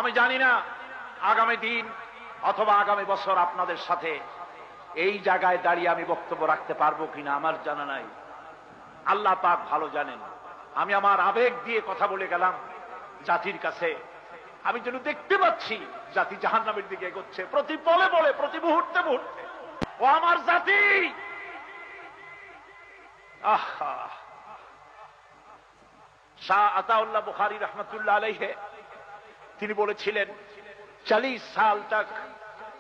আমি জানি না আগামী দিন অথবা আগামী বছর আপনাদের সাথে এই জায়গায় দাঁড়িয়ে আমি বক্তব্য রাখতে পারবো কিনা আমার জানা নাই। আল্লাহ পাক ভালো জানেন। আমি আমার আবেগ দিয়ে কথা বলে গেলাম জাতির কাছে। আমি যেন দেখতে পাচ্ছি জাতি জাহান্নামের দিকে এগোচ্ছে প্রতি পলে পলে, প্রতি মুহূর্তে মুহূর্তে। ও আমার জাতি, আহা! শাহ আতাউল্লাহ বুখারী রহমতুল্লাহ আলাইহি তিনি বলেছিলেন 40 साल तक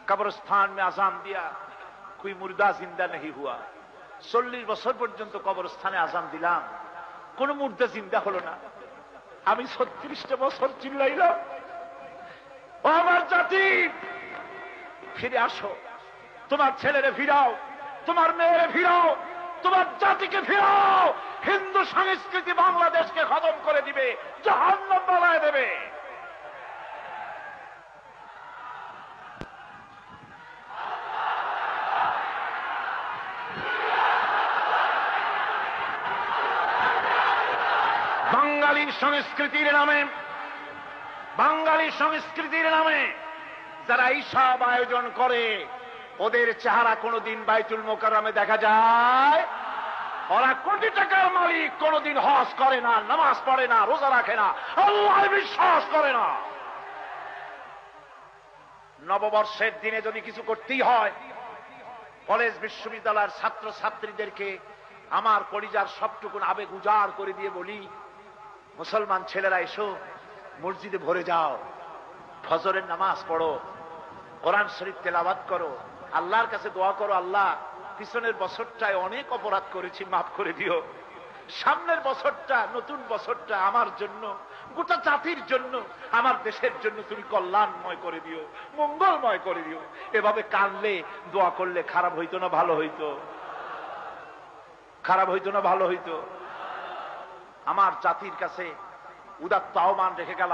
कब्रिस्तान में आजान दिया कोई मुर्दा जिंदा नहीं हुआ। 40 বছর পর্যন্ত কবরস্থানে আজান দিলাম, কোন মুর্দা জিন্দা হলো না। আমি 36টা বছর চিল্লাইলাম, ও আমার জাতি ফিরে আসো, তোমার ছেলেরে ফিরাও, তোমার মেয়েরে ফিরাও, তোমার জাতিকে ফিরাও। হিন্দু সংস্কৃতি বাংলাদেশকে খতম করে দিবে, জাহান্নাম বানায় দেবে। বাঙালি সংস্কৃতির নামে, বাঙালি সংস্কৃতির নামে যারা এইসব আয়োজন করে ওদের চেহারা কোনদিন বাইতুল মোকাররমে দেখা যায়? ওরা কোটি টাকার মালিক, কোনদিন হজ করে না, নামাজ পড়ে না, রোজা রাখে না, আল্লাহ বিশ্বাস করে না। নববর্ষের দিনে যদি কিছু করতেই হয়, কলেজ বিশ্ববিদ্যালয়ের ছাত্র ছাত্রীদেরকে আমার কলিজার সবটুকুন আবেগ উজাড় করে দিয়ে বলি, মুসলমান ছেলেরা এসো, মসজিদে ভরে যাও, ফজরের নামাজ পড়ো, কোরআন শরীফ তেলাওয়াত করো, আল্লাহর কাছে দোয়া করো, আল্লাহ পিছনের বছরটায় অনেক অপরাধ করেছি, মাফ করে দিও। সামনের বছরটা, নতুন বছরটা আমার জন্য, গোটা জাতির জন্য, আমার দেশের জন্য তুমি কল্যাণময় করে দিও, মঙ্গলময় করে দিও। এভাবে কাঁদলে, দোয়া করলে খারাপ হইতো না ভালো হইতো? খারাপ হইতো না ভালো হইতো? আমার জাতির কাছে উদাত্ত আহ্বান রেখে গেলাম।